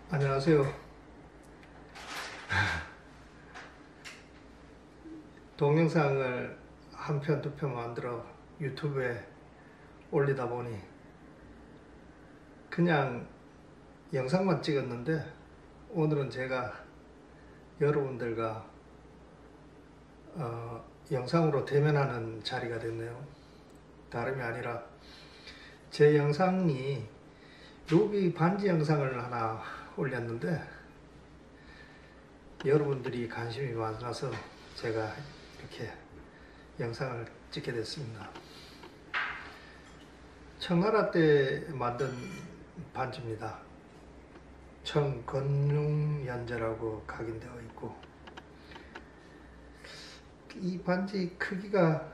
안녕하세요. 동영상을 한 편, 두 편 만들어 유튜브에 올리다 보니 그냥 영상만 찍었는데 오늘은 제가 여러분들과 영상으로 대면하는 자리가 됐네요. 다름이 아니라 제 영상이 루비 반지 영상을 하나 올렸는데 여러분들이 관심이 많아서 제가 이렇게 영상을 찍게 됐습니다. 청나라 때 만든 반지입니다. 청건융연제라고 각인되어 있고, 이 반지 크기가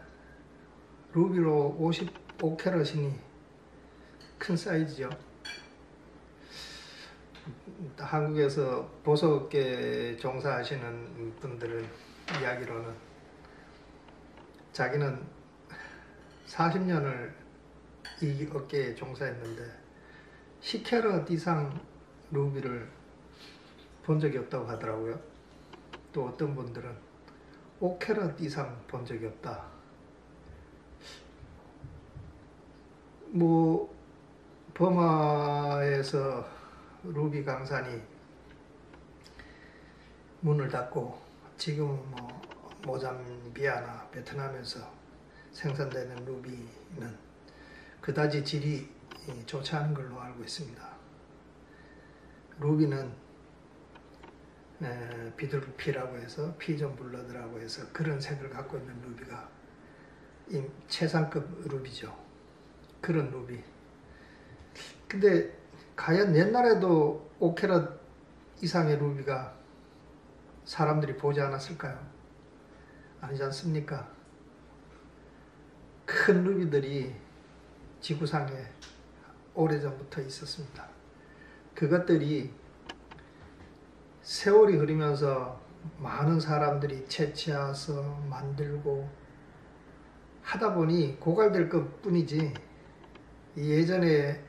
루비로 55캐럿이니 큰 사이즈죠. 한국에서 보석계 종사하시는 분들은 이야기로는 자기는 40년을 이 업계에 종사했는데 10캐럿 이상 루비를 본 적이 없다고 하더라고요. 또 어떤 분들은 5캐럿 이상 본 적이 없다. 버마에서 루비 강산이 문을 닫고 지금은 모잠비아나 베트남에서 생산되는 루비는 그다지 질이 좋지 않은 걸로 알고 있습니다. 루비는 비둘기피라고 해서 피전 블러드라고 해서 그런 색을 갖고 있는 루비가 최상급 루비죠. 그런 루비. 근데 과연 옛날에도 5캐럿 이상의 루비가 사람들이 보지 않았을까요? 아니지 않습니까? 큰 루비들이 지구상에 오래전부터 있었습니다. 그것들이 세월이 흐르면서 많은 사람들이 채취해서 만들고 하다 보니 고갈될 것 뿐이지 예전에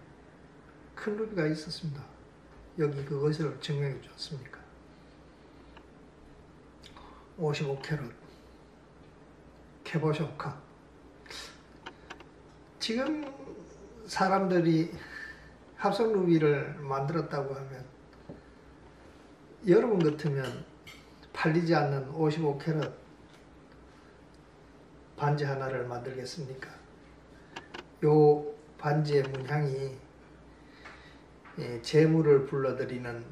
큰 루비가 있었습니다. 여기 그것을 증명해 주었습니까? 55캐럿 캐보쇼카. 지금 사람들이 합성 루비를 만들었다고 하면 여러분 같으면 팔리지 않는 55캐럿 반지 하나를 만들겠습니까? 요 반지의 문양이 재물을 불러들이는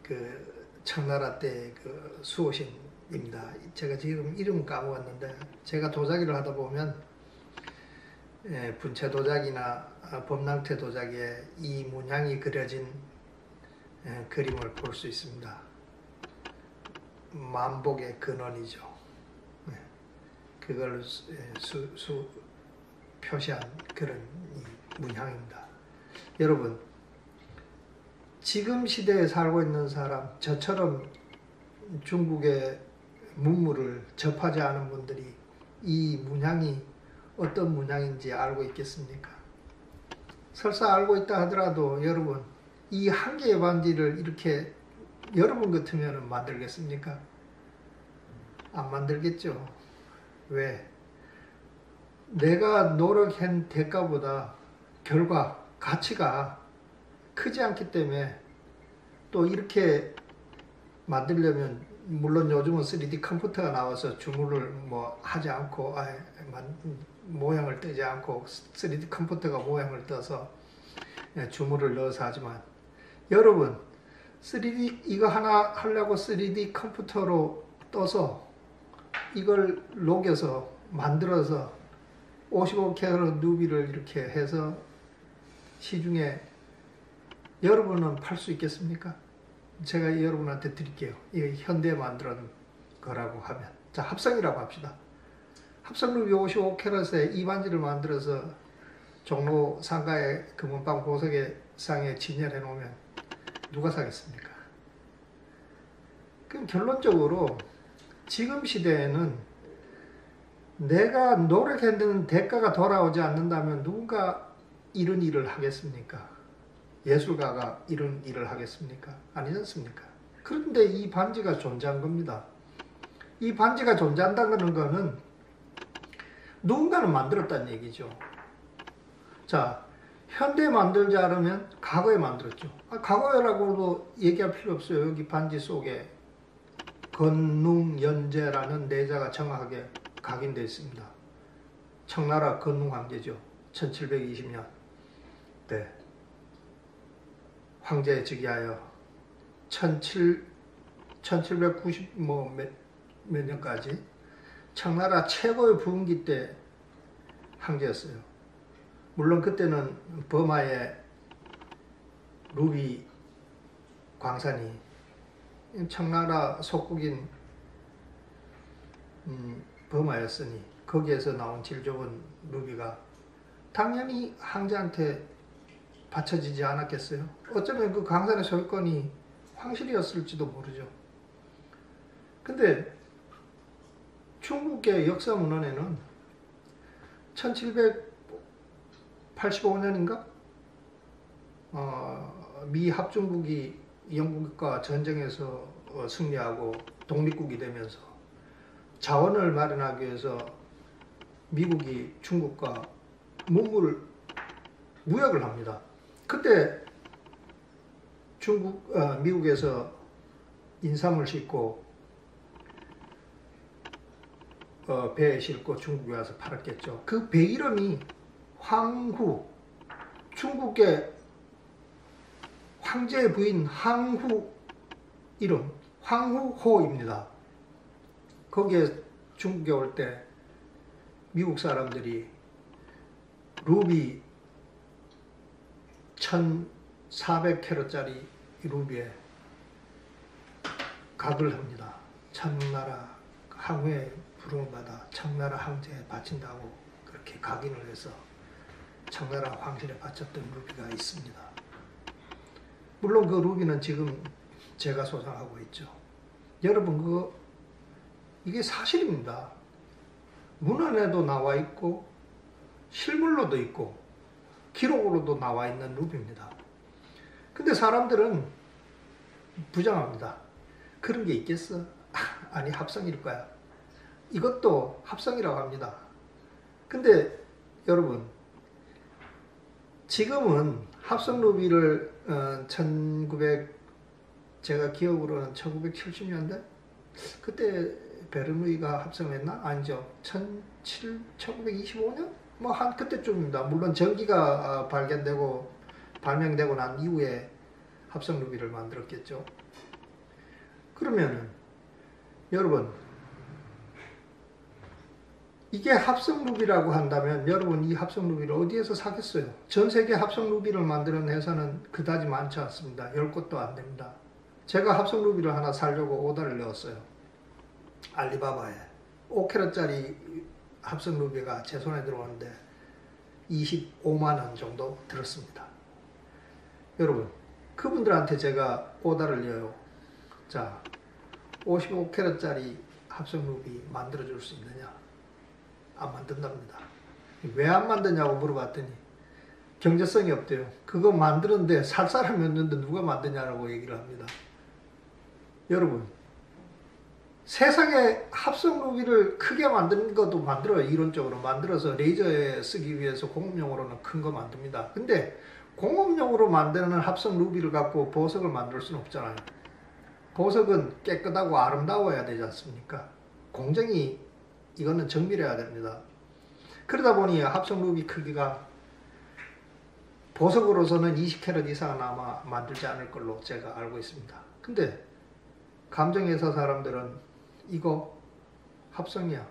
그 청나라 때 그 수호신입니다. 제가 지금 이름 까먹었는데 제가 도자기를 하다 보면 분체 도자기나 범랑태 도자기에 이 문양이 그려진 그림을 볼 수 있습니다. 만복의 근원이죠. 그걸 표시한 그런 문양입니다. 여러분, 지금 시대에 살고 있는 사람, 저처럼 중국의 문물을 접하지 않은 분들이 이 문양이 어떤 문양인지 알고 있겠습니까? 설사 알고 있다 하더라도 여러분, 이 한 개의 반지를 이렇게 여러분 같으면 만들겠습니까? 안 만들겠죠. 왜? 내가 노력한 대가보다 결과, 가치가 크지 않기 때문에 또 이렇게 만들려면 물론 요즘은 3D 컴퓨터가 나와서 주물을 하지 않고 모양을 뜨지 않고 3D 컴퓨터가 모양을 떠서 주물을 넣어서 하지만 여러분 3D 이거 하나 하려고 3D 컴퓨터로 떠서 이걸 녹여서 만들어서 55캐럿 루비를 이렇게 해서 시중에 여러분은 팔 수 있겠습니까? 제가 여러분한테 드릴게요. 이거 현대에 만든 거라고 하면. 자, 합성이라고 합시다. 합성 루비 55캐럿에 이 반지를 만들어서 종로 상가에 금은방 보석의 상에 진열해 놓으면 누가 사겠습니까? 그럼 결론적으로 지금 시대에는 내가 노력했는 대가가 돌아오지 않는다면 누군가 이런 일을 하겠습니까? 예술가가 이런 일을 하겠습니까? 아니지 않습니까? 그런데 이 반지가 존재한 겁니다. 이 반지가 존재한다는 거는 누군가는 만들었다는 얘기죠. 자, 현대에 만들지 않으면 과거에 만들었죠. 과거라고도 얘기할 필요 없어요. 여기 반지 속에 건능연제라는 내자가 정확하게 각인되어 있습니다. 청나라 건능황제죠. 1720년. 네. 황제에 즉위하여 1790 몇 년까지 청나라 최고의 부흥기 때 황제였어요. 물론 그때는 버마의 루비 광산이 청나라 속국인 버마였으니 거기에서 나온 질 좋은 루비가 당연히 황제한테 바쳐지지 않았겠어요? 어쩌면 그 광산의 소유권이 황실이었을지도 모르죠. 근데 중국의 역사문헌에는 1785년인가? 미 합중국이 영국과 전쟁에서 승리하고 독립국이 되면서 자원을 마련하기 위해서 미국이 중국과 무역을 합니다. 그때 미국에서 인삼을 싣고 배에 싣고 중국에 와서 팔았겠죠. 그 배 이름이 황후, 중국의 황제의 부인 황후 이름 황후호입니다. 거기에 중국에 올 때 미국 사람들이 루비 1400캐럿짜리 루비에 각을 합니다. 청나라 황후의 부름을 받아 청나라 황제에 바친다고 그렇게 각인을 해서 청나라 황실에 바쳤던 루비가 있습니다. 물론 그 루비는 지금 제가 소장하고 있죠. 여러분 이게 사실입니다. 문헌에도 나와 있고 실물로도 있고 기록으로도 나와 있는 루비입니다. 근데 사람들은 부정합니다. 그런 게 있겠어? 아니 합성일 거야. 이것도 합성이라고 합니다. 근데 여러분 지금은 합성 루비를 제가 기억으로는 1970년대 그때 베르누이가 합성했나? 아니죠. 1925년? 한 그때쯤입니다. 물론 전기가 발명되고 난 이후에 합성 루비를 만들었겠죠. 그러면은 여러분 이게 합성 루비라고 한다면 여러분 이 합성 루비를 어디에서 사겠어요? 전 세계 합성 루비를 만드는 회사는 그다지 많지 않습니다. 10곳도 안 됩니다. 제가 합성 루비를 하나 사려고 오더를 넣었어요. 알리바바에 5캐럿짜리 합성 루비가 제 손에 들어왔는데 25만원 정도 들었습니다. 여러분 그분들한테 제가 오더를 넣어요. 자 55캐럿짜리 합성 루비 만들어줄 수 있느냐? 안 만든답니다. 왜 안 만드냐고 물어봤더니 경제성이 없대요. 그거 만드는데 살 사람이 없는데 누가 만드냐라고 얘기를 합니다. 여러분 세상에 합성 루비를 크게 만드는 것도 만들어요. 이론적으로 만들어서 레이저에 쓰기 위해서 공업용으로는 큰 거 만듭니다. 근데 공업용으로 만드는 합성 루비를 갖고 보석을 만들 수는 없잖아요. 보석은 깨끗하고 아름다워야 되지 않습니까? 공정이 이거는 정밀해야 됩니다. 그러다 보니 합성 루비 크기가 보석으로서는 20캐럿 이상은 아마 만들지 않을 걸로 제가 알고 있습니다. 근데 감정회사 사람들은 이거 합성이야.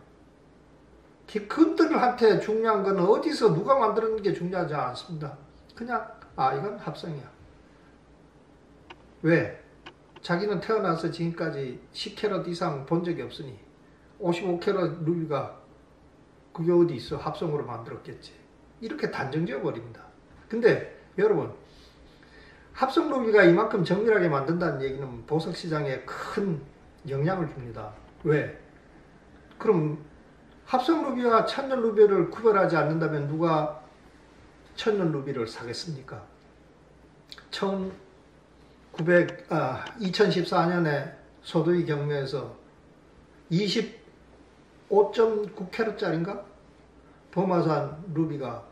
그들한테 중요한 건 어디서 누가 만드는 게 중요하지 않습니다. 그냥 이건 합성이야. 왜? 자기는 태어나서 지금까지 10캐럿 이상 본 적이 없으니 55캐럿 루비가 그게 어디 있어? 합성으로 만들었겠지. 이렇게 단정 지어버립니다. 근데 여러분 합성 루비가 이만큼 정밀하게 만든다는 얘기는 보석 시장에 큰 영향을 줍니다. 왜? 그럼 합성 루비와 천년 루비를 구별하지 않는다면 누가 천년 루비를 사겠습니까? 2014년에 소두이 경매에서 25.9캐럿짜리인가? 범화산 루비가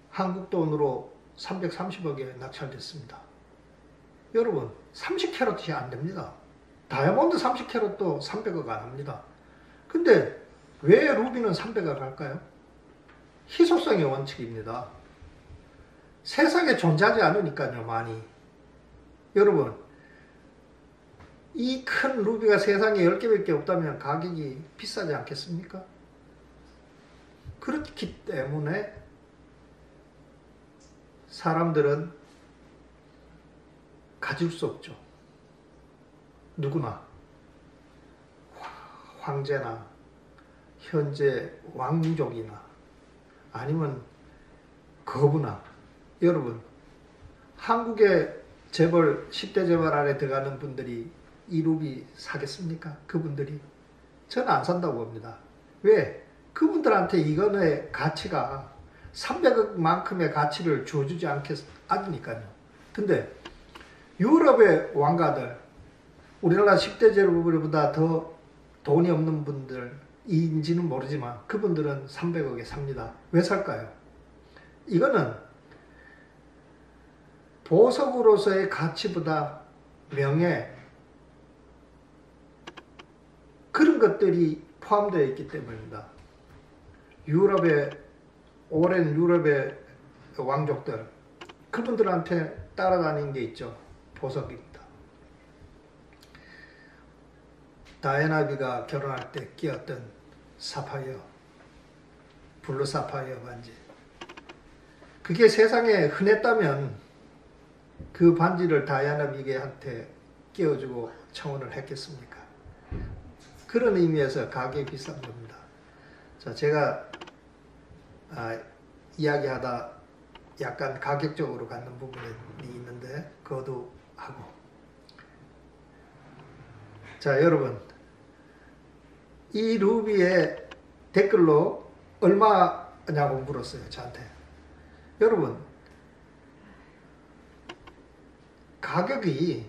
한국 돈으로 330억에 낙찰됐습니다. 여러분 30캐럿이 안 됩니다. 다이아몬드 30캐럿도 300억 안 합니다. 근데 왜 루비는 300억 할까요? 희소성의 원칙입니다. 세상에 존재하지 않으니까요, 많이. 여러분, 이 큰 루비가 세상에 10개밖에 없다면 가격이 비싸지 않겠습니까? 그렇기 때문에 사람들은 가질 수 없죠. 누구나. 황제나 현재 왕족이나 아니면 거부나. 여러분, 한국의 재벌 10대 재벌 안에 들어가는 분들이 이 루비 사겠습니까? 그분들이? 저는 안 산다고 봅니다. 왜? 그분들한테 이거의 가치가 300억만큼의 가치를 줘주지 않으니까요. 근데 유럽의 왕가들, 우리나라 10대 재벌보다 더 돈이 없는 분들인지는 모르지만 그분들은 300억에 삽니다. 왜 살까요? 이거는 보석으로서의 가치보다 명예, 그런 것들이 포함되어 있기 때문입니다. 오랜 유럽의 왕족들, 그분들한테 따라다니는 게 있죠. 보석입니다. 다이애나비가 결혼할 때 끼었던 사파이어, 블루 사파이어 반지. 그게 세상에 흔했다면 그 반지를 다이애나비한테 끼워주고 청혼을 했겠습니까? 그런 의미에서 가격이 비싼 겁니다. 자, 제가 이야기하다 약간 가격적으로 갖는 부분이 있는데 그것도 하고. 자, 여러분, 이 루비의 댓글로 얼마냐고 물었어요, 저한테. 여러분, 가격이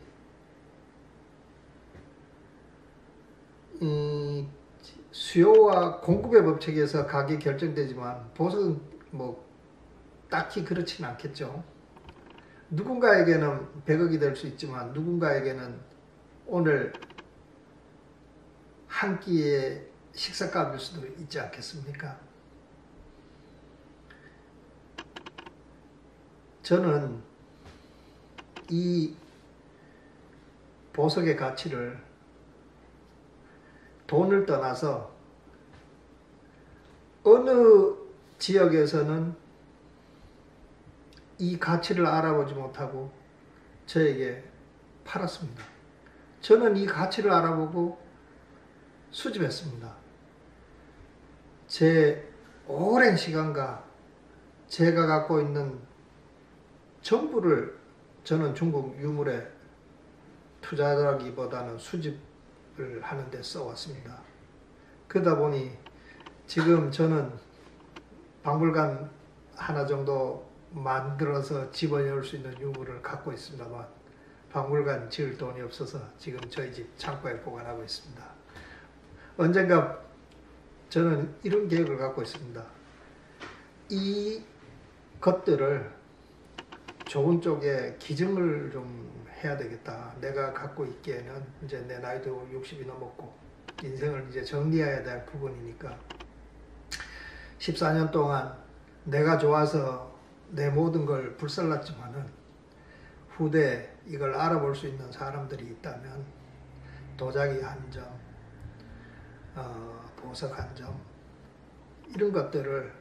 수요와 공급의 법칙에서 가격이 결정되지만 보석은 뭐 딱히 그렇지는 않겠죠. 누군가에게는 100억이 될 수 있지만 누군가에게는 오늘 한 끼의 식사값일 수도 있지 않겠습니까? 저는 이 보석의 가치를 돈을 떠나서 어느 지역에서는 이 가치를 알아보지 못하고 저에게 팔았습니다. 저는 이 가치를 알아보고 수집했습니다. 제 오랜 시간과 제가 갖고 있는 전부를 저는 중국 유물에 투자하기보다는 수집을 하는 데 써왔습니다. 그러다 보니 지금 저는 박물관 하나 정도 만들어서 집어넣을 수 있는 유물을 갖고 있습니다만 박물관 지을 돈이 없어서 지금 저희 집 창고에 보관하고 있습니다. 언젠가 저는 이런 계획을 갖고 있습니다. 이 것들을 좋은 쪽에 기증을 좀 해야 되겠다. 내가 갖고 있기에는 이제 내 나이도 60이 넘었고 인생을 이제 정리해야 될 부분이니까 14년 동안 내가 좋아서 내 모든 걸 불살랐지만은 후대 이걸 알아볼 수 있는 사람들이 있다면 도자기 한 점, 보석 한 점, 이런 것들을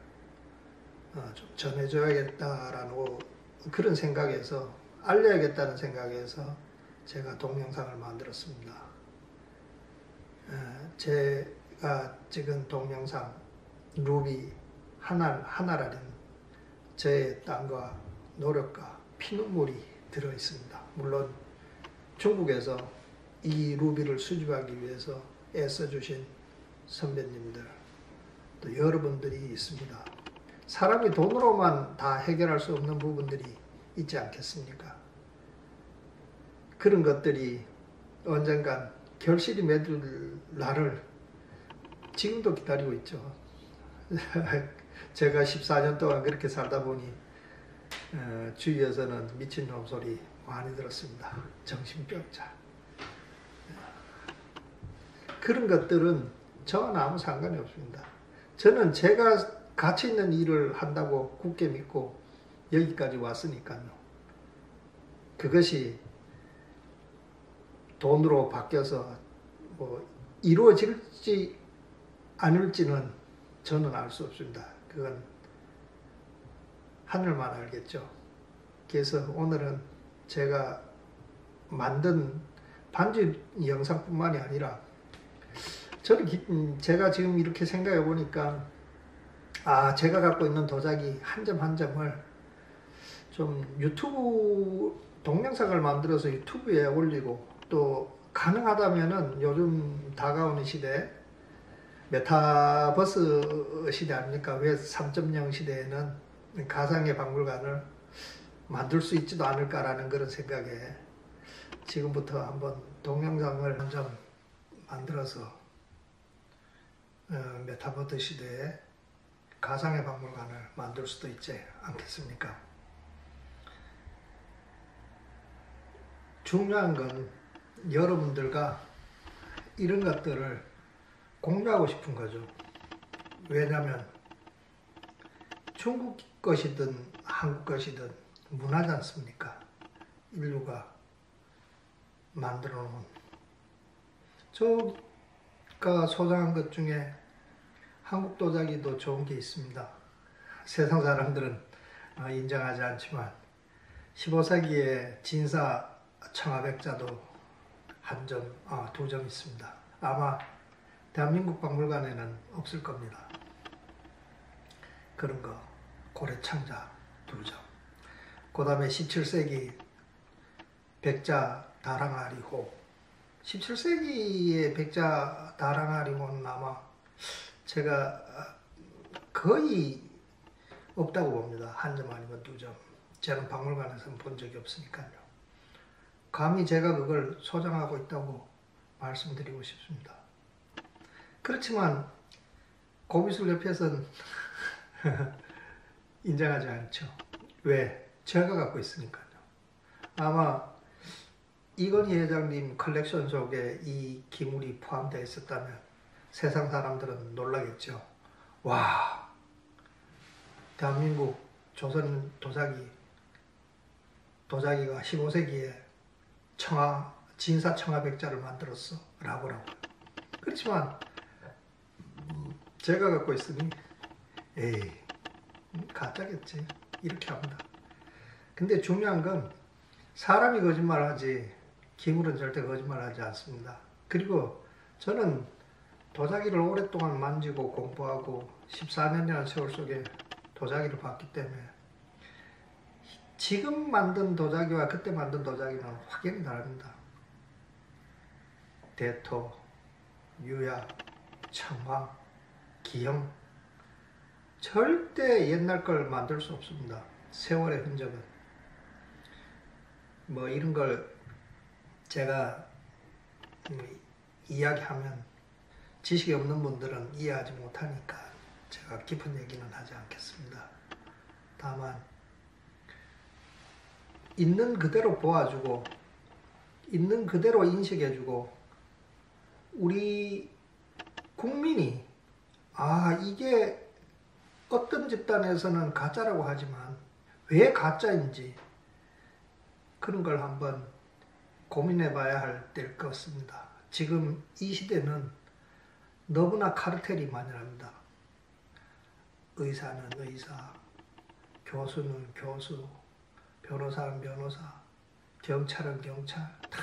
좀 전해줘야겠다라는 그런 생각에서, 알려야겠다는 생각에서 제가 동영상을 만들었습니다. 제가 찍은 동영상 루비 하나라는 제 땀과 노력과 피눈물이 들어 있습니다. 물론 중국에서 이 루비를 수집하기 위해서 애써주신 선배님들, 또 여러분들이 있습니다. 사람이 돈으로만 다 해결할 수 없는 부분들이 있지 않겠습니까? 그런 것들이 언젠간 결실이 맺을 날을 지금도 기다리고 있죠. 제가 14년 동안 그렇게 살다 보니 주위에서는 미친놈 소리 많이 들었습니다. 정신병자. 그런 것들은 저와는 아무 상관이 없습니다. 저는 제가 가치 있는 일을 한다고 굳게 믿고 여기까지 왔으니까요. 그것이 돈으로 바뀌어서 뭐 이루어질지 않을지는 저는 알 수 없습니다. 그건 하늘만 알겠죠. 그래서 오늘은 제가 만든 반지 영상뿐만이 아니라 저는 제가 지금 이렇게 생각해 보니까 제가 갖고 있는 도자기 한 점 한 점을 좀 유튜브 동영상을 만들어서 유튜브에 올리고 또 가능하다면은 요즘 다가오는 시대 메타버스 시대 아닙니까? 웹 3.0 시대에는 가상의 박물관을 만들 수 있지도 않을까라는 그런 생각에 지금부터 한번 동영상을 한 점 만들어서 메타버스 시대에 가상의 박물관을 만들 수도 있지 않겠습니까? 중요한 건 여러분들과 이런 것들을 공유하고 싶은 거죠. 왜냐하면 중국 것이든 한국 것이든 문화지 않습니까? 인류가 만들어 놓은. 제가 소장한 것 중에 한국 도자기도 좋은 게 있습니다. 세상 사람들은 인정하지 않지만 15세기에 진사 청아백자도 한 점, 두 점 있습니다. 아마 대한민국 박물관에는 없을 겁니다. 그런 거 고래창자 두 점. 그 다음에 17세기 백자 다랑아리호. 17세기의 백자 다랑아리호는 아마 제가 거의 없다고 봅니다. 한 점 아니면 두 점. 저는 박물관에서는 본 적이 없으니까요. 감히 제가 그걸 소장하고 있다고 말씀드리고 싶습니다. 그렇지만 고미술협회에서는 인정하지 않죠. 왜? 제가 갖고 있으니까요. 아마 이건희 회장님 컬렉션 속에 이 기물이 포함되어 있었다면 세상 사람들은 놀라겠죠. 와, 대한민국 조선 도자기가 15세기에 진사 청아백자를 만들었어 라고라고. 그렇지만 제가 갖고 있으니 에이 가짜겠지 이렇게 합니다. 근데 중요한 건 사람이 거짓말하지 기물은 절대 거짓말하지 않습니다. 그리고 저는 도자기를 오랫동안 만지고 공부하고 14년이라는 세월 속에 도자기를 봤기 때문에 지금 만든 도자기와 그때 만든 도자기는 확연히 다릅니다. 대토, 유야, 청화, 기형 절대 옛날 걸 만들 수 없습니다. 세월의 흔적은. 뭐 이런 걸 제가 이야기하면 지식이 없는 분들은 이해하지 못하니까 제가 깊은 얘기는 하지 않겠습니다. 다만 있는 그대로 보아주고 있는 그대로 인식해주고 우리 국민이 이게 어떤 집단에서는 가짜라고 하지만 왜 가짜인지 그런 걸 한번 고민해 봐야 할 때일 것 같습니다. 지금 이 시대는 너무나 카르텔이 만연합니다. 의사는 의사, 교수는 교수, 변호사는 변호사, 경찰은 경찰, 다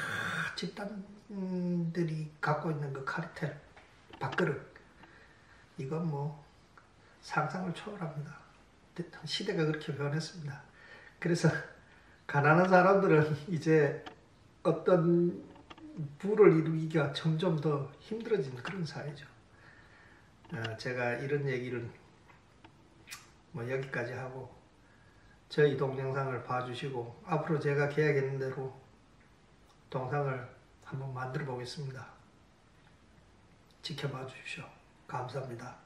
집단들이 갖고 있는 그 카르텔, 밥그릇. 이건 뭐 상상을 초월합니다. 시대가 그렇게 변했습니다. 그래서 가난한 사람들은 이제 어떤 부를 이루기가 점점 더 힘들어지는 그런 사회죠. 제가 이런 얘기를 뭐 여기까지 하고 저희 동영상을 봐주시고 앞으로 제가 계약했는 대로 동상을 한번 만들어 보겠습니다. 지켜봐 주십시오. 감사합니다.